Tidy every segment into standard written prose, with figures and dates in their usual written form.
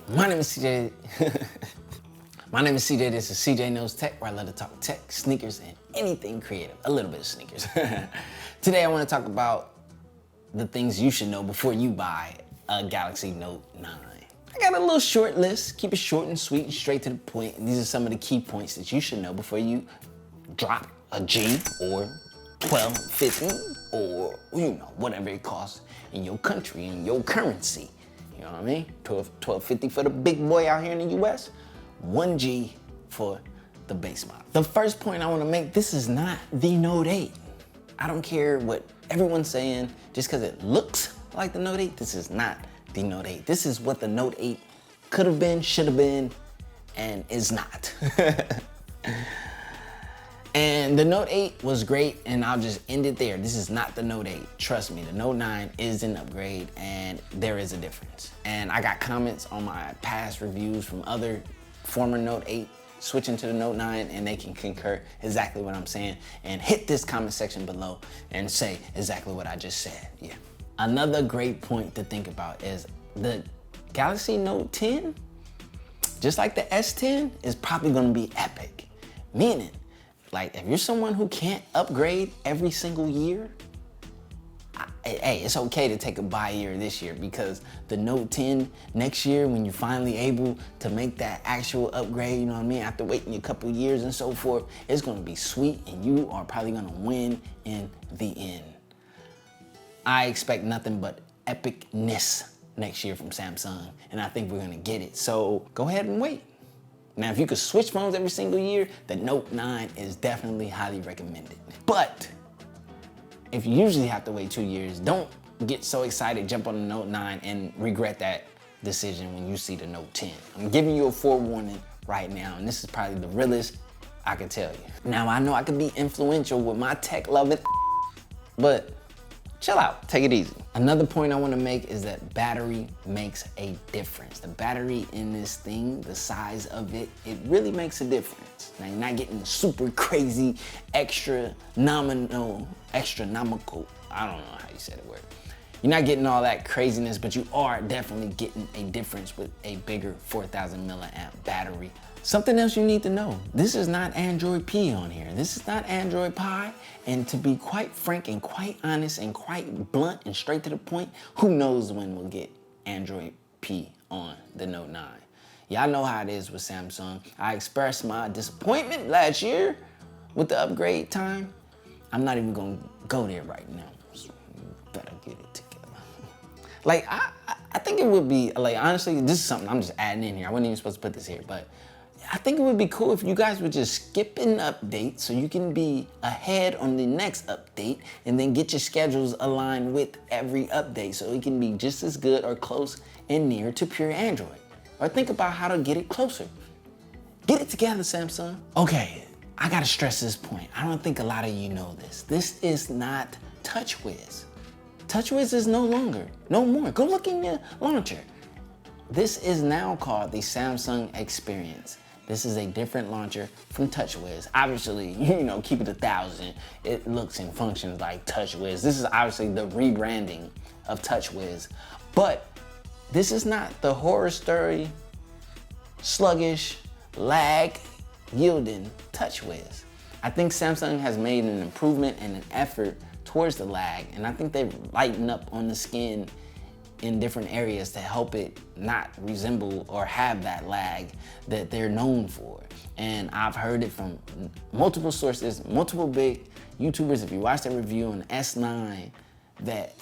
My name is CJ. My name is CJ. This is CJ Knows Tech, where I love to talk tech, sneakers, and anything creative. A little bit of sneakers. Today, I want to talk about the things you should know before you buy a Galaxy Note 9. I got a little short list. Keep it short and sweet and straight to the point. And these are some of the key points that you should know before you drop a G or 1250 or, whatever it costs in your country, in your currency. You know what I mean? 1250 for the big boy out here in the US, 1G for the base model. The first point I want to make, this is not the Note 8. I don't care what everyone's saying, just because it looks like the Note 8, this is not the Note 8. This is what the Note 8 could have been, should have been, and is not. And the Note 8 was great, and I'll just end it there. This is not the Note 8. Trust me, the Note 9 is an upgrade, and there is a difference. And I got comments on my past reviews from other former Note 8 switching to the Note 9, and they can concur exactly what I'm saying. And hit this comment section below and say exactly what I just said. Yeah. Another great point to think about is the Galaxy Note 10, just like the S10, is probably gonna be epic. Meaning, like, if you're someone who can't upgrade every single year, hey, it's okay to take a buy year this year, because the Note 10 next year, when you're finally able to make that actual upgrade, you know what I mean, after waiting a couple years and so forth, it's gonna be sweet, and you are probably gonna win in the end. I expect nothing but epicness next year from Samsung, and I think we're gonna get it. So go ahead and wait. Now, if you could switch phones every single year, the Note 9 is definitely highly recommended. But if you usually have to wait 2 years, don't get so excited, jump on the Note 9 and regret that decision when you see the Note 10. I'm giving you a forewarning right now, and this is probably the realest I can tell you. Now, I know I can be influential with my tech loving, but chill out, take it easy. Another point I want to make is that battery makes a difference. The battery in this thing, the size of it, it really makes a difference. Now, you're not getting super crazy, astronomical, I don't know how you say the word. You're not getting all that craziness, but you are definitely getting a difference with a bigger 4,000 milliamp battery. Something else you need to know, this is not Android P on here. This is not Android Pie. And to be quite frank and quite honest and quite blunt and straight to the point, who knows when we'll get Android P on the Note 9. Y'all know how it is with Samsung. I expressed my disappointment last year with the upgrade time. I'm not even gonna go there right now. So you better get it together. Like, I think it would be, like, honestly, this is something I'm just adding in here. I wasn't even supposed to put this here, but I think it would be cool if you guys would just skip an update so you can be ahead on the next update, and then get your schedules aligned with every update so it can be just as good or close and near to pure Android. Or think about how to get it closer. Get it together, Samsung. Okay, I gotta stress this point. I don't think a lot of you know this. This is not TouchWiz. TouchWiz is no more. Go look in your launcher. This is now called the Samsung Experience. This is a different launcher from TouchWiz. Obviously, keep it 1,000. It looks and functions like TouchWiz. This is obviously the rebranding of TouchWiz. But this is not the horror story, sluggish, lag yielding TouchWiz. I think Samsung has made an improvement and an effort towards the lag, and I think they've lightened up on the skin in different areas to help it not resemble or have that lag that they're known for. And I've heard it from multiple sources, multiple big YouTubers. If you watch their review on S9, that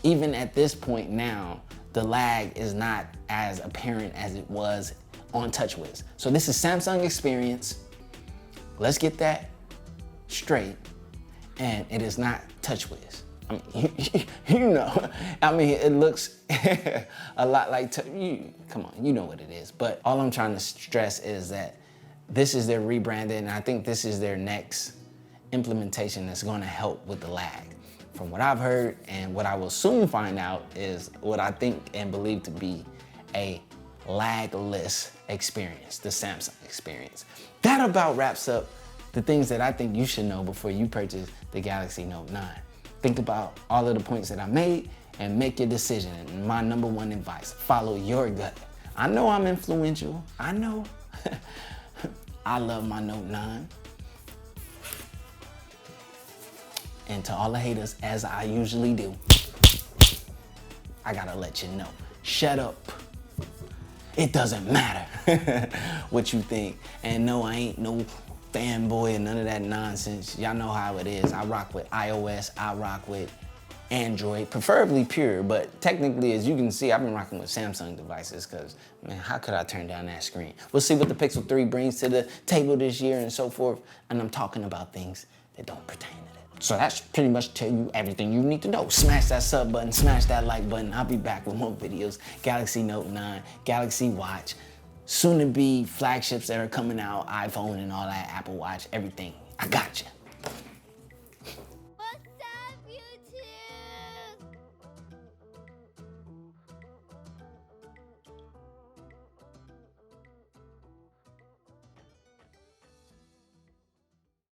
even at this point now, the lag is not as apparent as it was on TouchWiz. So this is Samsung Experience. Let's get that straight. And it is not TouchWiz. It looks a lot like, come on, you know what it is. But all I'm trying to stress is that this is their rebranding, and I think this is their next implementation that's gonna help with the lag. From what I've heard, and what I will soon find out, is what I think and believe to be a lagless experience, the Samsung Experience. That about wraps up the things that I think you should know before you purchase the Galaxy Note 9. Think about all of the points that I made and make your decision. And my number one advice, follow your gut I know I'm influential. I know. I love my Note 9. And to all the haters, as I usually do, I gotta let you know, shut up. It doesn't matter what you think. And no, I ain't no fanboy and none of that nonsense. Y'all know how it is. I rock with iOS, I rock with Android, preferably Pure, but technically, as you can see, I've been rocking with Samsung devices because, man, how could I turn down that screen? We'll see what the Pixel 3 brings to the table this year and so forth, and I'm talking about things that don't pertain to that. So that's pretty much tell you everything you need to know. Smash that sub button, smash that like button. I'll be back with more videos. Galaxy Note 9, Galaxy Watch, soon to be flagships that are coming out, iPhone and all that, Apple Watch, everything. I got you.